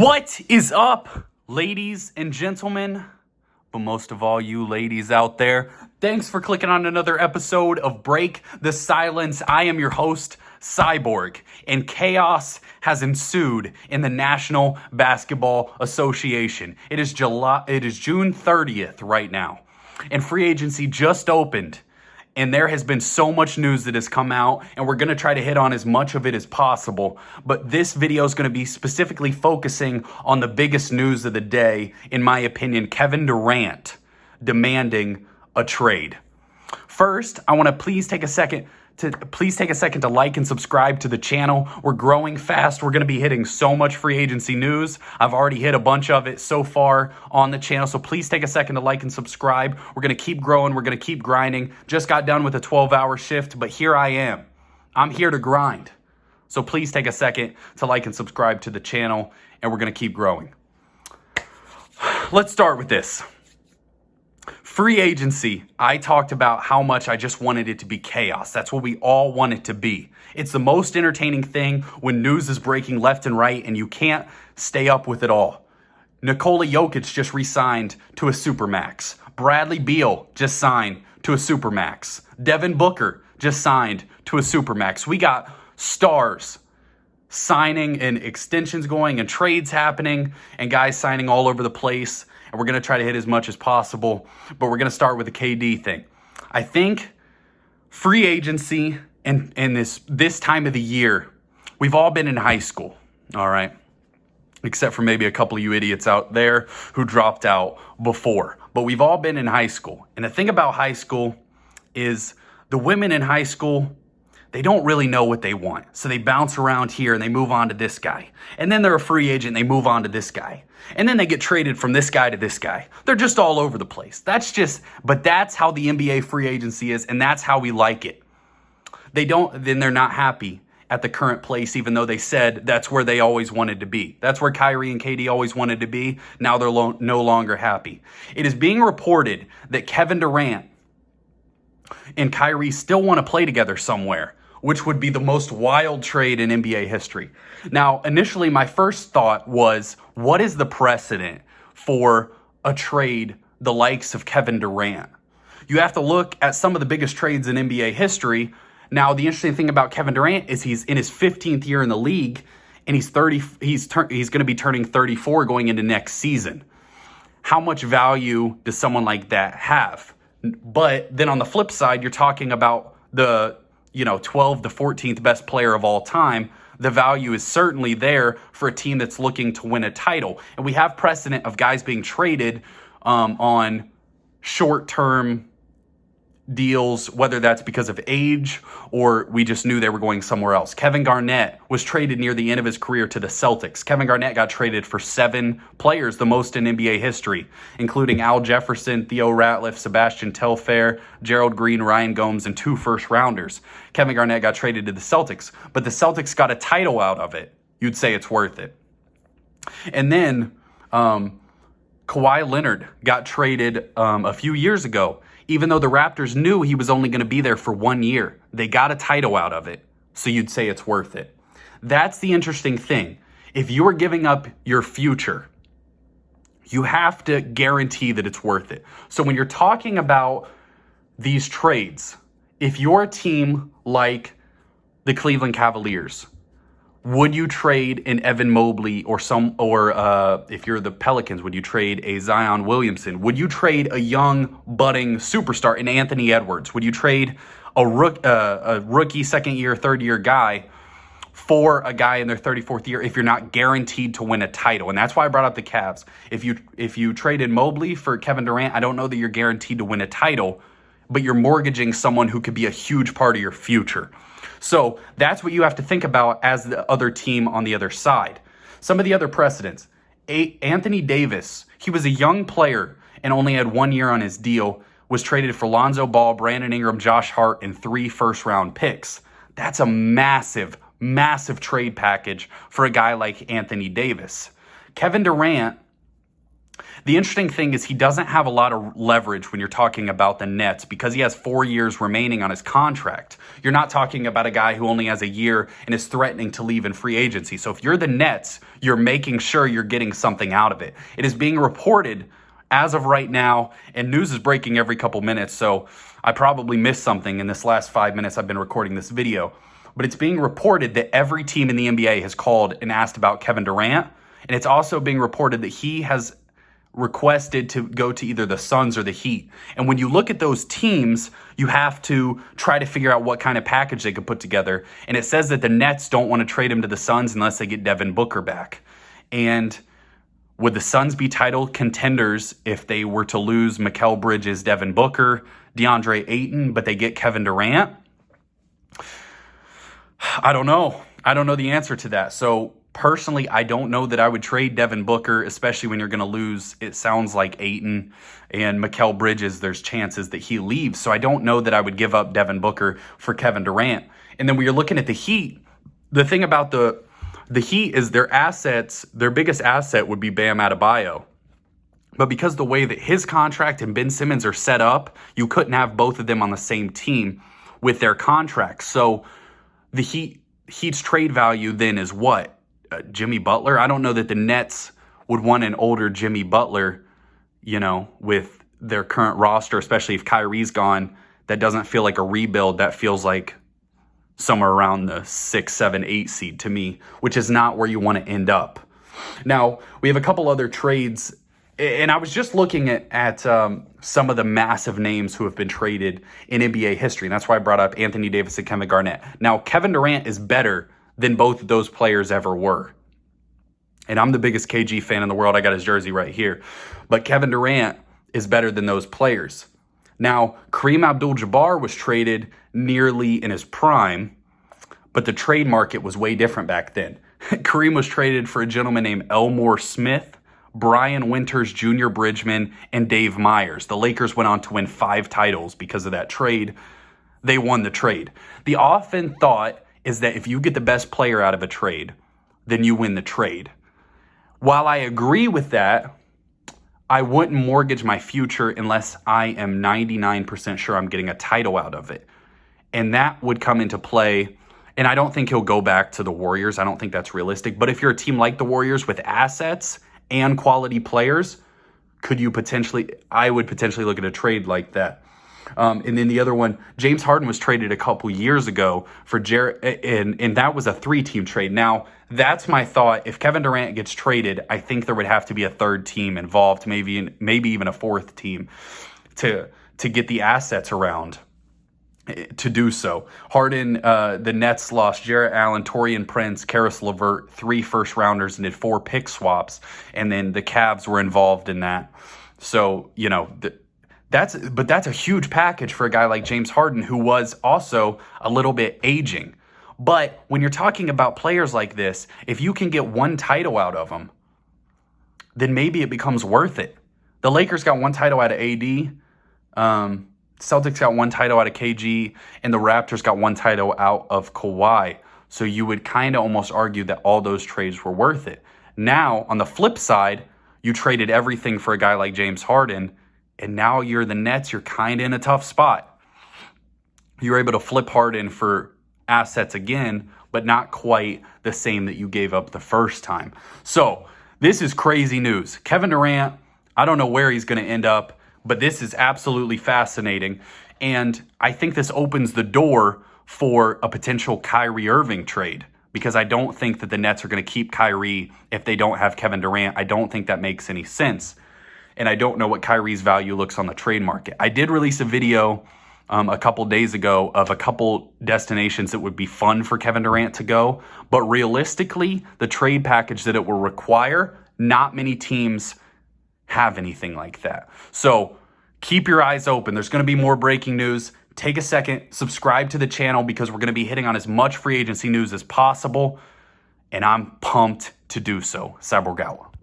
What is up, ladies and gentlemen? But most of all, you ladies out there, thanks for clicking on another episode of Break the Silence. I am your host, Cyborg, and chaos has ensued in the National Basketball Association. It is June 30th right now, and free agency just opened. And there has been so much news that has come out, and we're going to try to hit on as much of it as possible. But this video is going to be specifically focusing on the biggest news of the day, in my opinion, Kevin Durant demanding a trade. First, I want to please take a second to like and subscribe to the channel. We're growing fast. We're going to be hitting so much free agency news. I've already hit a bunch of it so far on the channel, so please take a second to like and subscribe. We're going to keep growing. We're going to keep grinding. Just got done with a 12-hour shift, but here I am. I'm here to grind. So please take a second to like and subscribe to the channel, and we're going to keep growing. Let's start with this. Free agency, I talked about how much I just wanted it to be chaos. That's what we all want it to be. It's the most entertaining thing when news is breaking left and right and you can't stay up with it all. Nikola Jokic just re-signed to a Supermax. Bradley Beal just signed to a Supermax. Devin Booker just signed to a Supermax. We got stars signing and extensions going and trades happening and guys signing all over the place. And we're going to try to hit as much as possible, but we're going to start with the KD thing. I think free agency and this time of the year, we've all been in high school, all right? Except for maybe a couple of you idiots out there who dropped out before. But we've all been in high school. And the thing about high school is the women in high school, they don't really know what they want. So they bounce around here and they move on to this guy. And then they're a free agent and they move on to this guy. And then they get traded from this guy to this guy. They're just all over the place. But that's how the NBA free agency is, and that's how we like it. Then they're not happy at the current place, even though they said that's where they always wanted to be. That's where Kyrie and KD always wanted to be. Now they're no longer happy. It is being reported that Kevin Durant and Kyrie still want to play together somewhere, which would be the most wild trade in NBA history. Now, initially, my first thought was, what is the precedent for a trade the likes of Kevin Durant? You have to look at some of the biggest trades in NBA history. Now, the interesting thing about Kevin Durant is he's in his 15th year in the league, and he's going to be turning 34 going into next season. How much value does someone like that have? But then on the flip side, you're talking about the 12th to 14th best player of all time. The value is certainly there for a team that's looking to win a title. And we have precedent of guys being traded on short-term deals, whether that's because of age or we just knew they were going somewhere else. Kevin Garnett was traded near the end of his career to the Celtics. Kevin Garnett got traded for 7 players, the most in NBA history, including Al Jefferson, Theo Ratliff, Sebastian Telfair, Gerald Green, Ryan Gomes, and 2 first-rounders. Kevin Garnett got traded to the Celtics, but the Celtics got a title out of it. You'd say it's worth it. And then Kawhi Leonard got traded a few years ago. Even though the Raptors knew he was only going to be there for 1 year, they got a title out of it, so you'd say it's worth it. That's the interesting thing. If you are giving up your future, you have to guarantee that it's worth it. So when you're talking about these trades, if you're a team like the Cleveland Cavaliers, would you trade an Evan Mobley or if you're the Pelicans, would you trade a Zion Williamson? Would you trade a young budding superstar in Anthony Edwards? Would you trade a rookie second year, third year guy for a guy in their 34th year if you're not guaranteed to win a title? And that's why I brought up the Cavs. If you traded Mobley for Kevin Durant, I don't know that you're guaranteed to win a title, but you're mortgaging someone who could be a huge part of your future. So that's what you have to think about as the other team on the other side. Some of the other precedents. Anthony Davis, he was a young player and only had 1 year on his deal, was traded for Lonzo Ball, Brandon Ingram, Josh Hart, and 3 first-round picks. That's a massive, massive trade package for a guy like Anthony Davis. Kevin Durant The interesting thing is he doesn't have a lot of leverage when you're talking about the Nets because he has 4 years remaining on his contract. You're not talking about a guy who only has a year and is threatening to leave in free agency. So if you're the Nets, you're making sure you're getting something out of it. It is being reported as of right now, and news is breaking every couple minutes, so I probably missed something in this last 5 minutes I've been recording this video. But it's being reported that every team in the NBA has called and asked about Kevin Durant, and it's also being reported that he has requested to go to either the Suns or the Heat. And when you look at those teams, you have to try to figure out what kind of package they could put together. And it says that the Nets don't want to trade him to the Suns unless they get Devin Booker back. And would the Suns be title contenders if they were to lose Mikal Bridges, Devin Booker, DeAndre Ayton, but they get Kevin Durant? I don't know. I don't know the answer to that. So personally, I don't know that I would trade Devin Booker, especially when you're going to lose, it sounds like, Ayton and Mikal Bridges. There's chances that he leaves. So I don't know that I would give up Devin Booker for Kevin Durant. And then when you're looking at the Heat, the thing about the Heat is their assets, their biggest asset would be Bam Adebayo. But because the way that his contract and Ben Simmons are set up, you couldn't have both of them on the same team with their contracts. So the Heat's trade value then is what? Jimmy Butler? I don't know that the Nets would want an older Jimmy Butler, with their current roster, especially if Kyrie's gone. That doesn't feel like a rebuild. That feels like somewhere around the 6, 7, 8 seed to me, which is not where you want to end up. Now, we have a couple other trades, and I was just looking at some of the massive names who have been traded in NBA history, and that's why I brought up Anthony Davis and Kevin Garnett. Now, Kevin Durant is better than both of those players ever were. And I'm the biggest KG fan in the world. I got his jersey right here. But Kevin Durant is better than those players. Now, Kareem Abdul-Jabbar was traded nearly in his prime, but the trade market was way different back then. Kareem was traded for a gentleman named Elmore Smith, Brian Winters Jr. Bridgman, and Dave Myers. The Lakers went on to win 5 titles because of that trade. They won the trade. The often thought is that if you get the best player out of a trade, then you win the trade. While I agree with that, I wouldn't mortgage my future unless I am 99% sure I'm getting a title out of it. And that would come into play. And I don't think he'll go back to the Warriors. I don't think that's realistic. But if you're a team like the Warriors with assets and quality players, I would potentially look at a trade like that. And then the other one, James Harden was traded a couple years ago for and that was a 3-team trade. Now, that's my thought. If Kevin Durant gets traded, I think there would have to be a 3rd team involved, maybe even a 4th team to get the assets around to do so. Harden, the Nets lost Jarrett Allen, Taurean Prince, Karis LeVert, 3 first-rounders, and did 4 pick swaps, and then the Cavs were involved in that. So, that's a huge package for a guy like James Harden, who was also a little bit aging. But when you're talking about players like this, if you can get 1 title out of them, then maybe it becomes worth it. The Lakers got 1 title out of AD. Celtics got 1 title out of KG, and the Raptors got 1 title out of Kawhi. So you would kind of almost argue that all those trades were worth it. Now, on the flip side, you traded everything for a guy like James Harden, and now you're the Nets. You're kind of in a tough spot. You're able to flip Harden for assets again, but not quite the same that you gave up the first time. So this is crazy news. Kevin Durant, I don't know where he's going to end up, but this is absolutely fascinating. And I think this opens the door for a potential Kyrie Irving trade, because I don't think that the Nets are going to keep Kyrie if they don't have Kevin Durant. I don't think that makes any sense. And I don't know what Kyrie's value looks on the trade market. I did release a video a couple days ago of a couple destinations that would be fun for Kevin Durant to go. But realistically, the trade package that it will require, not many teams have anything like that. So keep your eyes open. There's going to be more breaking news. Take a second, subscribe to the channel, because we're going to be hitting on as much free agency news as possible. And I'm pumped to do so. Cyborg out.